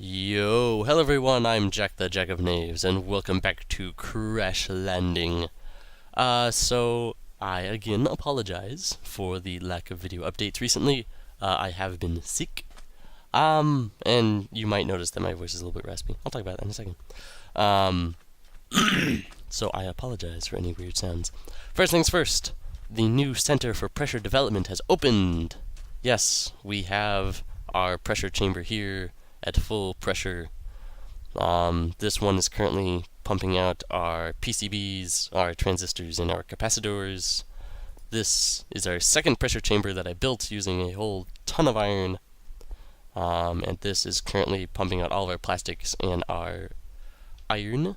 Yo, hello everyone, I'm Jack the Jack of Knaves, and welcome back to Crash Landing. So I again apologize for the lack of video updates recently. I have been sick. And you might notice that my voice is a little bit raspy. I'll talk about that in a second. So I apologize for any weird sounds. First things first, the new Center for Pressure Development has opened. Yes, we have our pressure chamber here at full pressure. This one is currently pumping out our PCBs, our transistors, and our capacitors. This is our second pressure chamber that I built using a whole ton of iron. And this is currently pumping out all of our plastics and our iron.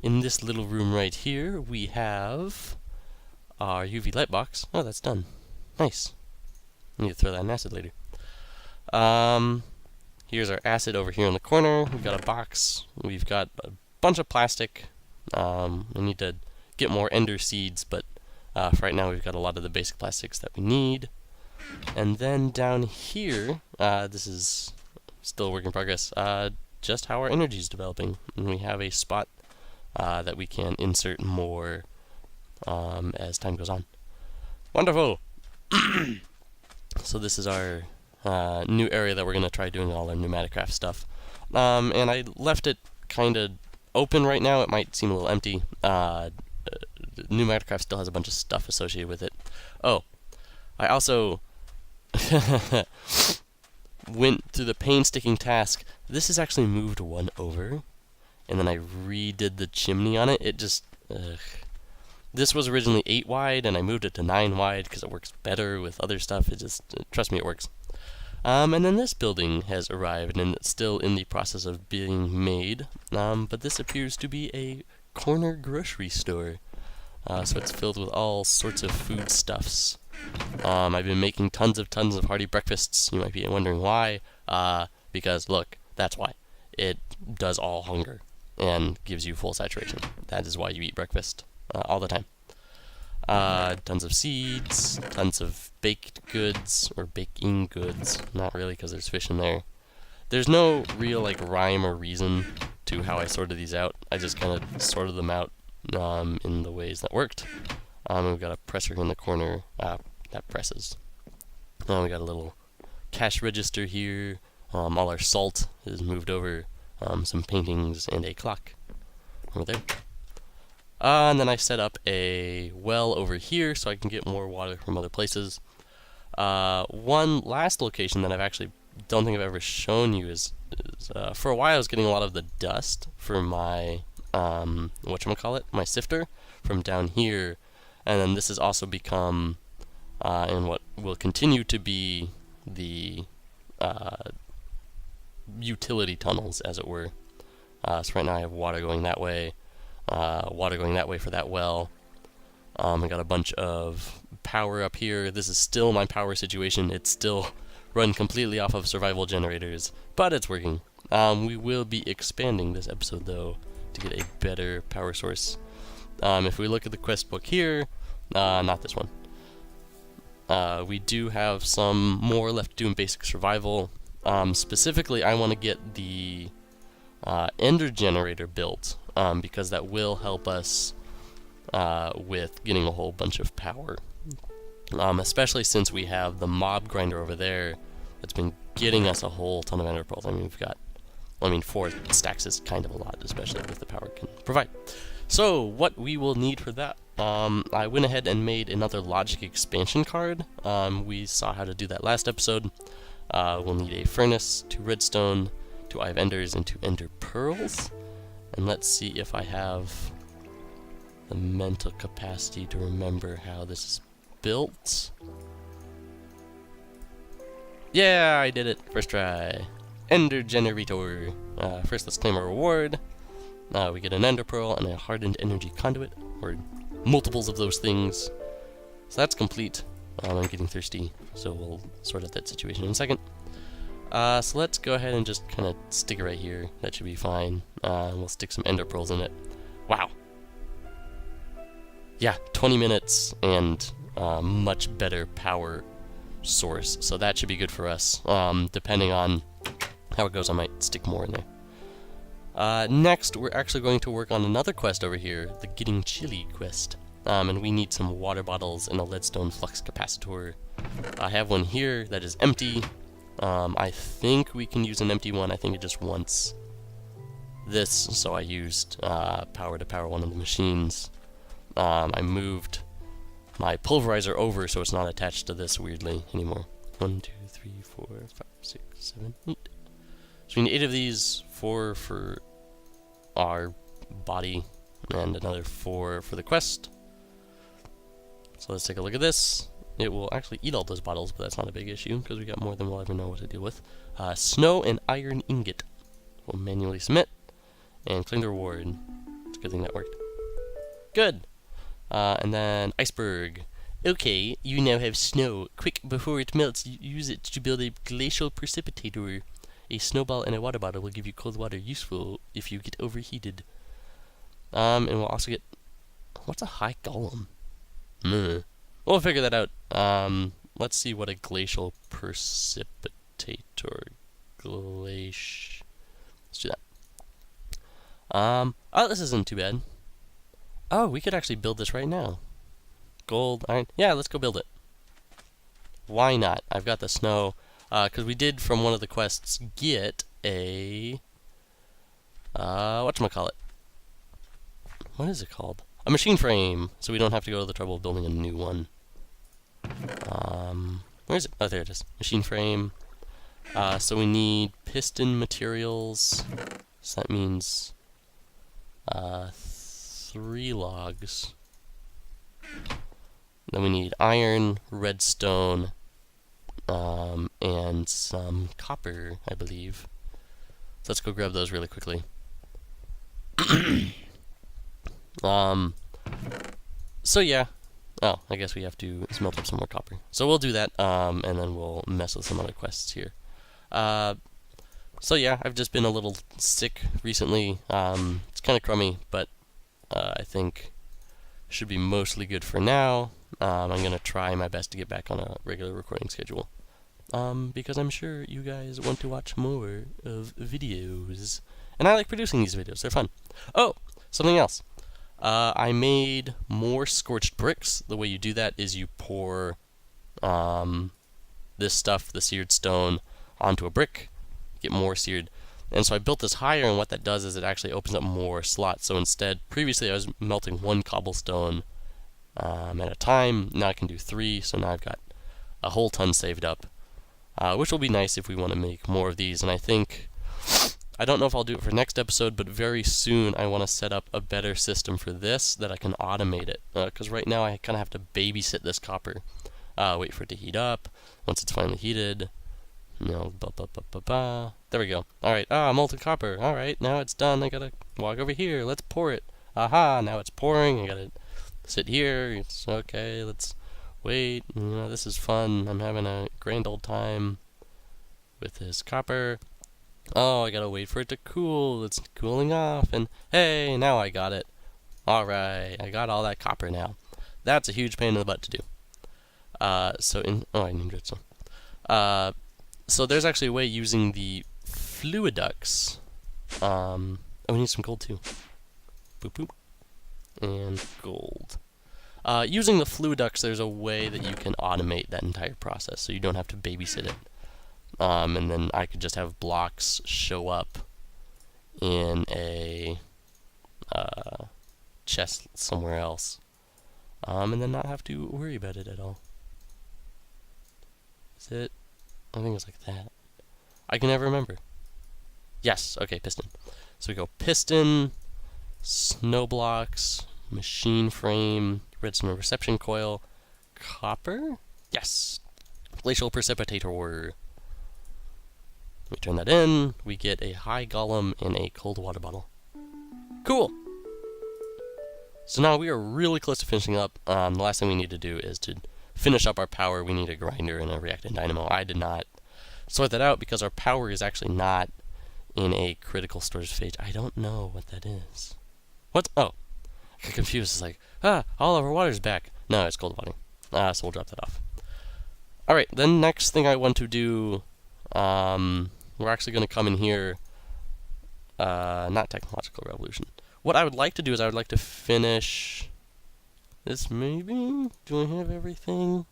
In this little room right here, we have our UV light box. Oh, that's done. Nice. I need to throw that in acid later. Here's our acid over here in the corner. We've got a box. We've got a bunch of plastic. We need to get more ender seeds, but for right now we've got a lot of the basic plastics that we need. And then down here, this is still a work in progress, just how our energy is developing. And we have a spot that we can insert more as time goes on. Wonderful! So this is our new area that we're going to try doing all our pneumatic craft stuff. And I left it kind of open right now. It might seem a little empty. Pneumatic craft still has a bunch of stuff associated with it. Oh, I also went through the painstaking task. This is actually moved one over, and then I redid the chimney on it. It just... This was originally 8 wide, and I moved it to 9 wide because it works better with other stuff. It just... trust me, it works. And then this building has arrived, and it's still in the process of being made. But this appears to be a corner grocery store. So it's filled with all sorts of foodstuffs. I've been making tons of hearty breakfasts. You might be wondering why. Because, look, that's why. It does all hunger and gives you full saturation. That is why you eat breakfast all the time. Tons of seeds, tons of baked goods, or baking goods. Not really, because there's fish in there. There's no real rhyme or reason to how I sorted these out. I just kind of sorted them out in the ways that worked. We've got a presser in the corner that presses. We got a little cash register here. All our salt is moved over. Some paintings and a clock over there. And then I set up a well over here so I can get more water from other places. One last location that I don't think I've ever shown you is for a while I was getting a lot of the dust for my my sifter from down here, and then this has also become and what will continue to be the utility tunnels, as it were. So right now I have water going that way. Water going that way for that well. I got a bunch of power up here. This is still my power situation. It's still run completely off of survival generators, but it's working. We will be expanding this episode, though, to get a better power source. If we look at the quest book here, not this one. We do have some more left to do in basic survival. Specifically, I want to get the ender generator built. Because that will help us with getting a whole bunch of power. Especially since we have the mob grinder over there that's been getting us a whole ton of ender pearls. I mean, we've got, 4 stacks is kind of a lot, especially with the power it can provide. So, what we will need for that, I went ahead and made another logic expansion card. We saw how to do that last episode. We'll need a furnace, 2 redstone, 2 eye of enders, and 2 ender pearls. And let's see if I have the mental capacity to remember how this is built. Yeah, I did it. First try. Ender generator. First, let's claim our reward. We get an ender pearl and a hardened energy conduit, or multiples of those things. So that's complete. I'm getting thirsty, so we'll sort out that situation in a second. So let's go ahead and just kind of stick it right here. That should be fine. We'll stick some ender pearls in it. Wow. Yeah, 20 minutes and much better power source. So that should be good for us. Depending on how it goes, I might stick more in there. Next, we're actually going to work on another quest over here, the Getting Chilly quest. And we need some water bottles and a leadstone flux capacitor. I have one here that is empty. I think we can use an empty one. I think it just wants this, so I used power to power one of the machines. I moved my pulverizer over so it's not attached to this weirdly anymore. 1, 2, 3, 4, 5, 6, 7, 8. So we need 8 of these, 4 for our body, and another 4 for the quest. So let's take a look at this. It will actually eat all those bottles, but that's not a big issue because we got more than we'll ever know what to deal with. Snow and iron ingot. We'll manually submit and claim the reward. It's a good thing that worked. Good. And then iceberg. Okay, you now have snow. Quick, before it melts, use it to build a glacial precipitator. A snowball and a water bottle will give you cold water, useful if you get overheated. And we'll also get... What's a high golem? We'll figure that out. Let's see what a glacial precipitator... Let's do that. Oh, this isn't too bad. Oh, we could actually build this right now. Gold, iron... Yeah, let's go build it. Why not? I've got the snow. Because we did, from one of the quests, get a... whatchamacallit? What is it called? A machine frame, so we don't have to go to the trouble of building a new one. Where is it? Oh, there it is. Machine frame. So we need piston materials. So that means 3 logs. Then we need iron, redstone, and some copper, I believe. So let's go grab those really quickly. So yeah. Oh, I guess we have to smelt up some more copper. So we'll do that, and then we'll mess with some other quests here. So yeah, I've just been a little sick recently. It's kind of crummy, but I think should be mostly good for now. I'm going to try my best to get back on a regular recording schedule. Because I'm sure you guys want to watch more of videos. And I like producing these videos, they're fun. Oh, something else. I made more scorched bricks. The way you do that is you pour this stuff, the seared stone, onto a brick, get more seared. And so I built this higher, and what that does is it actually opens up more slots. So instead, previously I was melting 1 cobblestone at a time. Now I can do 3, so now I've got a whole ton saved up. Which will be nice if we want to make more of these. And I think, I don't know if I'll do it for next episode, but very soon I want to set up a better system for this that I can automate it. Because right now I kind of have to babysit this copper. Wait for it to heat up. Once it's finally heated, you know, there we go. Alright, molten copper. Alright, now it's done. I gotta walk over here. Let's pour it. Aha, now it's pouring. I gotta sit here. It's okay, let's wait. You know, this is fun. I'm having a grand old time with this copper. Oh, I gotta wait for it to cool. It's cooling off, and hey, now I got it. Alright, I got all that copper now. That's a huge pain in the butt to do. I named it so. So there's actually a way using the fluiducts. We need some gold too. Boop boop. And gold. Using the fluiducts, there's a way that you can automate that entire process, so you don't have to babysit it. And then I could just have blocks show up in a chest somewhere else, and then not have to worry about it at all. Is it? I think it's like that. I can never remember. Yes, okay, piston. So we go piston, snow blocks, machine frame, redstone reception coil, copper? Yes! Glacial precipitator. We turn that in, we get a high golem and a cold water bottle. Cool! So now we are really close to finishing up. The last thing we need to do is to finish up our power. We need a grinder and a reactant dynamo. I did not sort that out because our power is actually not in a critical storage phase. I don't know what that is. What? Oh. I got confused. It's like, all of our water's back. No, it's cold water. So we'll drop that off. Alright, the next thing I want to do, we're actually going to come in here, not technological revolution. What I would like to do is I would like to finish this maybe. Do I have everything?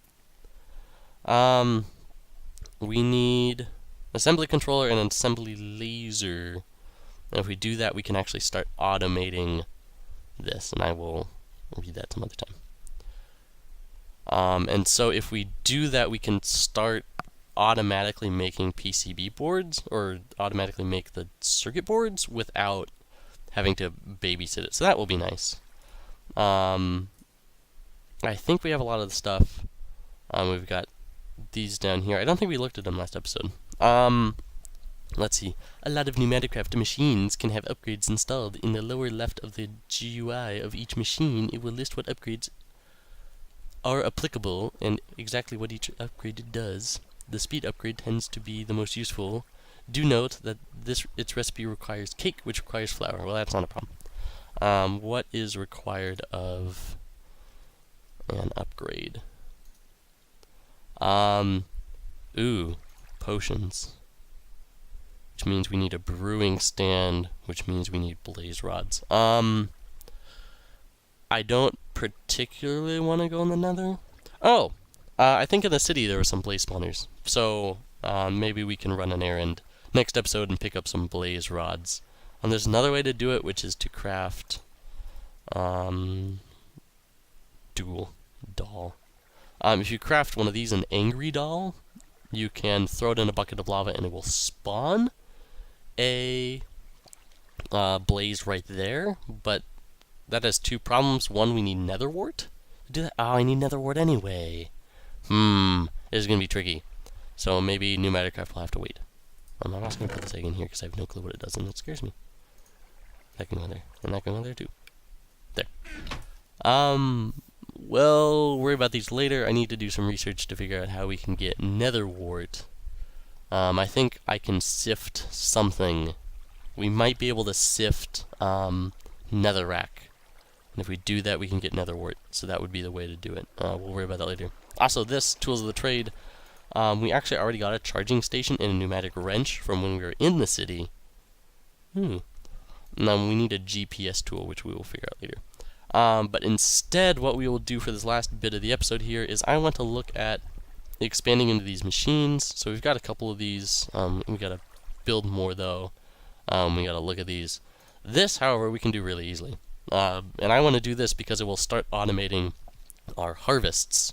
We need assembly controller and an assembly laser. And if we do that, we can actually start automating this, and I will read that some other time. And so if we do that, we can start automatically making PCB boards, or automatically make the circuit boards without having to babysit it. So that will be nice. I think we have a lot of the stuff. We've got these down here. I don't think we looked at them last episode. Let's see. A lot of pneumatic machines can have upgrades installed. In the lower left of the GUI of each machine, it will list what upgrades are applicable and exactly what each upgrade does. The speed upgrade tends to be the most useful. Do note that its recipe requires cake, which requires flour. Well, that's not a problem. What is required of an upgrade? Potions. Which means we need a brewing stand, which means we need blaze rods. I don't particularly want to go in the nether. Oh! I think in the city there were some blaze spawners. So, maybe we can run an errand next episode and pick up some blaze rods. And there's another way to do it, which is to craft doll. If you craft one of these, an angry doll, you can throw it in a bucket of lava and it will spawn a blaze right there. But that has two problems. One, we need nether wart to do that. Oh, I need nether wart anyway. This is going to be tricky. So maybe pneumatic craft will have to wait. I'm not going to put this egg in here because I have no clue what it does and it scares me. That can go there. And that can go there too. There. We'll worry about these later. I need to do some research to figure out how we can get nether wart. I think I can sift something. We might be able to sift netherrack. And if we do that, we can get nether wart. So that would be the way to do it. We'll worry about that later. Also, this, Tools of the Trade, we actually already got a charging station and a pneumatic wrench from when we were in the city. Now we need a GPS tool, which we will figure out later. But instead, what we will do for this last bit of the episode here is I want to look at expanding into these machines. So we've got a couple of these. We got to build more, though. We got to look at these. This, however, we can do really easily. And I want to do this because it will start automating our harvests.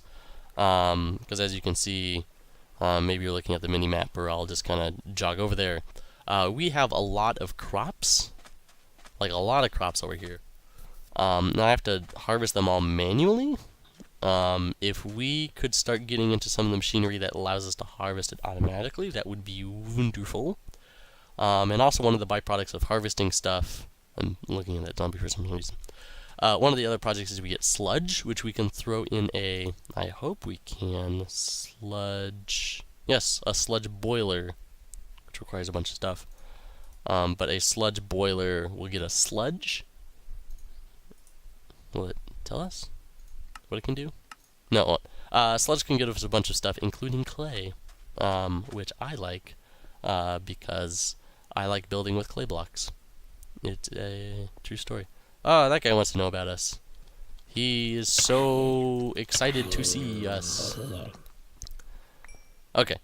Because as you can see, maybe you're looking at the mini-map, or I'll just kind of jog over there. We have a lot of crops. Like a lot of crops over here. Now I have to harvest them all manually. If we could start getting into some of the machinery that allows us to harvest it automatically, that would be wonderful. And also one of the byproducts of harvesting stuff, I'm looking at that zombie for some reason. One of the other projects is we get sludge, which we can throw in a, I hope we can, sludge, yes, a sludge boiler, which requires a bunch of stuff. But a sludge boiler will get a sludge. Will it tell us what it can do? No, sludge can give us a bunch of stuff, including clay, which I like, because I like building with clay blocks. It's a true story. Oh, that guy wants to know about us. He is so excited to see us. Okay.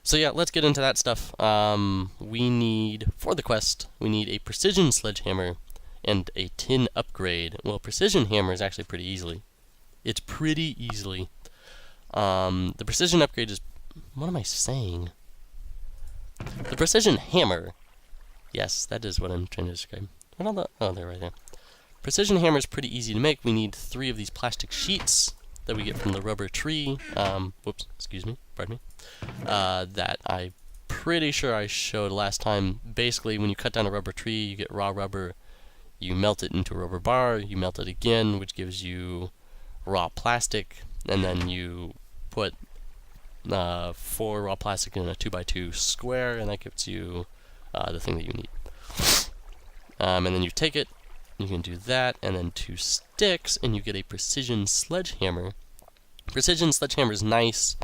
So yeah, let's get into that stuff. We need, for the quest, we need a precision sledgehammer and a tin upgrade. Well, precision hammer is actually pretty easily. It's pretty easily. The precision upgrade is, what am I saying? The precision hammer. Yes, that is what I'm trying to describe. What all the, oh, they're right there. Precision hammer is pretty easy to make. We need 3 of these plastic sheets that we get from the rubber tree. Whoops, excuse me, pardon me. That I'm pretty sure I showed last time. Basically, when you cut down a rubber tree, you get raw rubber. You melt it into a rubber bar. You melt it again, which gives you raw plastic. And then you put 4 raw plastic in a 2x2 square, and that gives you the thing that you need. And then you take it. You can do that, and then 2 sticks, and you get a precision sledgehammer. Precision sledgehammer is nice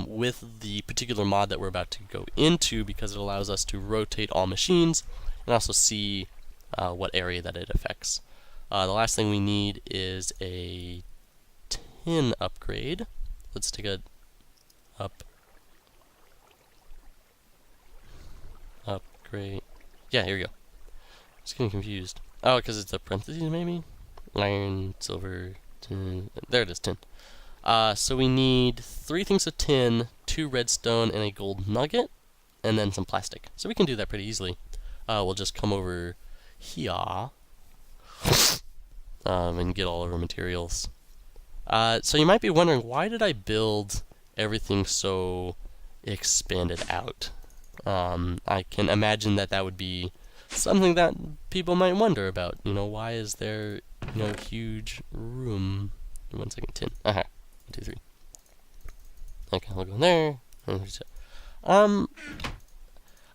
with the particular mod that we're about to go into, because it allows us to rotate all machines and also see what area that it affects. The last thing we need is a tin upgrade. Let's take a upgrade. Yeah, here we go. Just getting confused. Oh, because it's a parentheses maybe? Iron, silver, tin. There it is, tin. So we need 3 things of tin, 2 redstone, and a gold nugget, and then some plastic. So we can do that pretty easily. We'll just come over here and get all of our materials. So you might be wondering, why did I build everything so expanded out? I can imagine that that would be something that people might wonder about. You know, why is there, you know, huge room? 1 second, tin. 1, 2, 3. Okay, we'll go in there.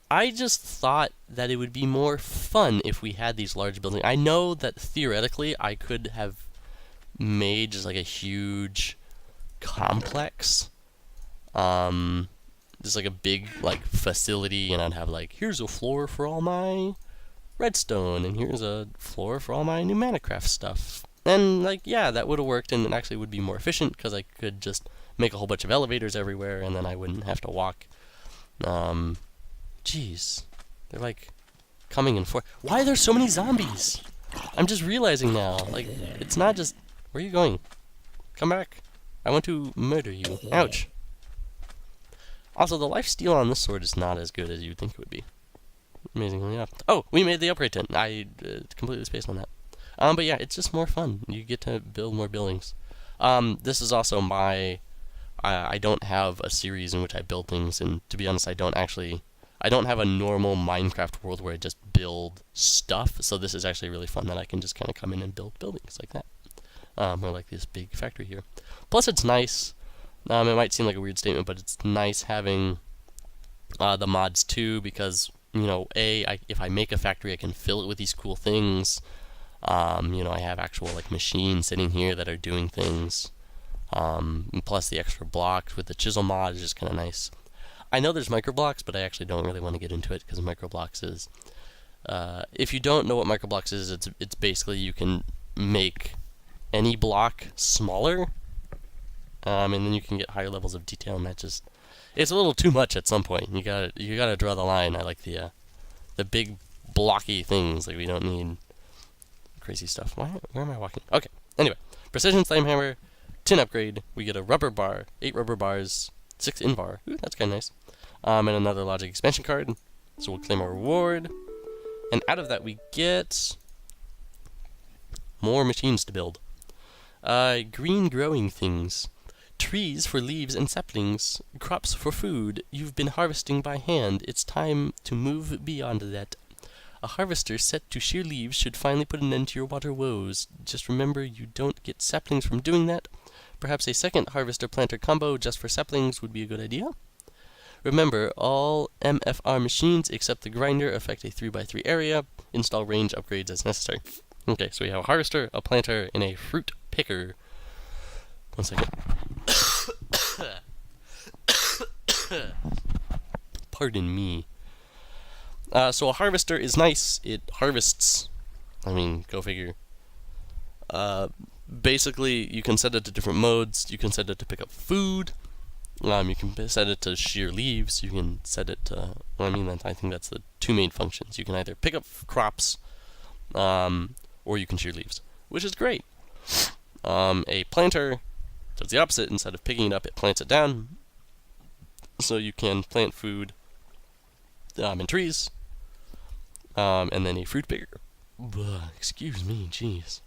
I just thought that it would be more fun if we had these large buildings. I know that theoretically I could have made just like a huge complex, just like a big like facility, and I'd have like, here's a floor for all my redstone, and here's a floor for all my Pneumaticraft stuff. And like, yeah, that would have worked, and it actually would be more efficient because I could just make a whole bunch of elevators everywhere, and then I wouldn't have to walk. Jeez, they're like coming in for. Why are there so many zombies? I'm just realizing now. Like, it's not just. Where are you going? Come back. I want to murder you. Ouch. Also, the lifesteal on this sword is not as good as you'd think it would be. Amazingly enough. Oh, we made the upgrade tent. I completely spaced on that. But yeah, it's just more fun. You get to build more buildings. This is also my. I don't have a series in which I build things, and to be honest, I don't have a normal Minecraft world where I just build stuff. So this is actually really fun that I can just kind of come in and build buildings like that. Or like this big factory here. Plus, it's nice. It might seem like a weird statement, but it's nice having the mods too, because, you know, if I make a factory, I can fill it with these cool things. You know, I have actual like machines sitting here that are doing things. Plus the extra blocks with the chisel mod is just kind of nice. I know there's microblocks, but I actually don't really want to get into it because microblocks is. If you don't know what microblocks is, it's basically you can make any block smaller, and then you can get higher levels of detail, and that just it's a little too much at some point. You gotta draw the line. I like the big blocky things. Like, we don't need crazy stuff. Where am I walking? Okay. Anyway, precision flame hammer, tin upgrade. We get a rubber bar, 8 rubber bars, 6 in bar. Ooh, that's kind of nice. And another logic expansion card. So we'll claim our reward, and out of that we get more machines to build. Green growing things. Trees for leaves and saplings. Crops for food. You've been harvesting by hand. It's time to move beyond that. A harvester set to shear leaves should finally put an end to your water woes. Just remember, you don't get saplings from doing that. Perhaps a second harvester-planter combo just for saplings would be a good idea. Remember, all MFR machines except the grinder affect a 3x3 area. Install range upgrades as necessary. Okay, so we have a harvester, a planter, and a fruit picker. 1 second. Pardon me. So a harvester is nice. It harvests. I mean, go figure. Basically, you can set it to different modes. You can set it to pick up food. You can set it to shear leaves. You can set it to. Well, I think that's the 2 main functions. You can either pick up crops, or you can shear leaves, which is great. A planter does the opposite. Instead of picking it up, it plants it down. So you can plant food in trees. And then a fruit picker. Excuse me, jeez.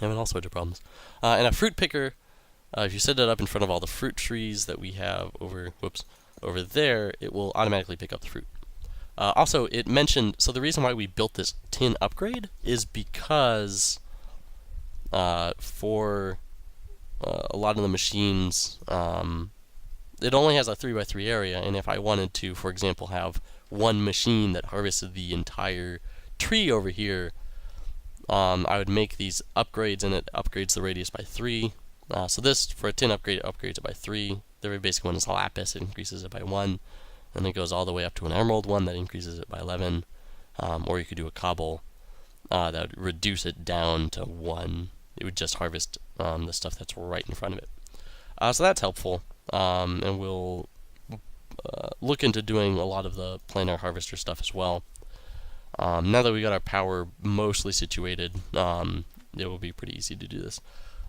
Having all sorts of problems. And a fruit picker, if you set it up in front of all the fruit trees that we have over there, it will automatically pick up the fruit. Also, it mentioned, so the reason why we built this tin upgrade is because for a lot of the machines, it only has a 3x3 area, and if I wanted to, for example, have one machine that harvested the entire tree over here, I would make these upgrades, and it upgrades the radius by 3. So this, for a tin upgrade, it upgrades it by 3. The very basic one is lapis, it increases it by 1. And it goes all the way up to an emerald one that increases it by 11. Or you could do a cobble that would reduce it down to 1. It would just harvest the stuff that's right in front of it. So that's helpful. And we'll look into doing a lot of the planar harvester stuff as well. Now that we got our power mostly situated, it will be pretty easy to do this.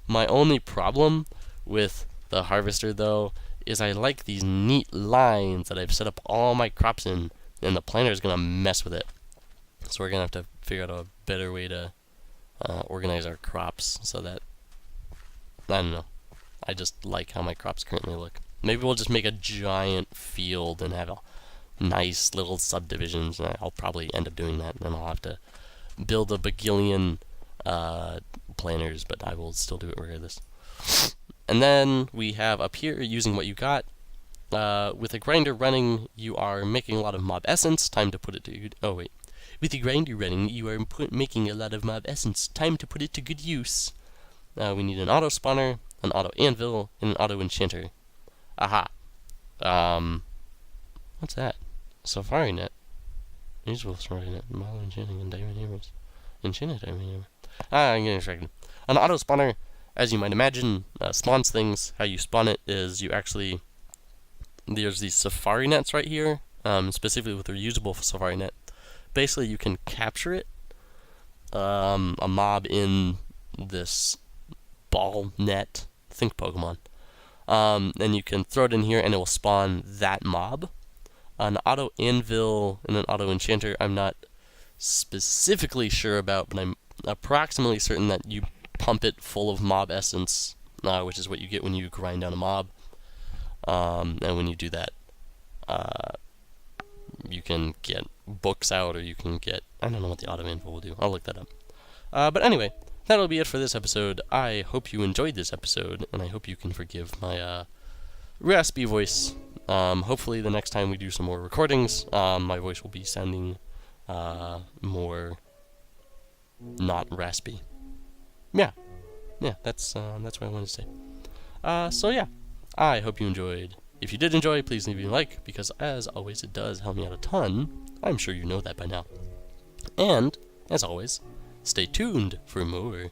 My only problem with the harvester, though, is I like these neat lines that I've set up all my crops in, and the planer is going to mess with it. So we're going to have to figure out a better way to organize our crops so that, I don't know, I just like how my crops currently look. Maybe we'll just make a giant field and have a nice little subdivisions, and I'll probably end up doing that, and then I'll have to build a bagillion planners, but I will still do it regardless. And then we have up here, using what you got. With a grinder running, you are making a lot of mob essence. Time to put it to good. Oh wait, with the grinder running, you are making a lot of mob essence. Time to put it to good use. We need an auto spawner, an auto anvil, and an auto enchanter. Aha. What's that? Safari net. Useful safari net. Model enchanting and diamond hammers. Enchanted diamond hammer. I'm getting distracted. An auto spawner, as you might imagine, spawns things. How you spawn it is you actually, there's these safari nets right here, specifically with a reusable safari net. Basically, you can capture it, a mob in this ball net. Think Pokemon. And you can throw it in here, and it will spawn that mob. An auto anvil and an auto enchanter, I'm not specifically sure about, but I'm approximately certain that you pump it full of mob essence, which is what you get when you grind down a mob. And when you do that, you can get books out, or you can get, I don't know what the auto anvil will do. I'll look that up. But anyway, that'll be it for this episode. I hope you enjoyed this episode, and I hope you can forgive my raspy voice. Hopefully the next time we do some more recordings, my voice will be sounding more not raspy. Yeah, that's what I wanted to say. So yeah, I hope you enjoyed. If you did enjoy, please leave me a like, because as always it does help me out a ton. I'm sure you know that by now. And, as always, stay tuned for more.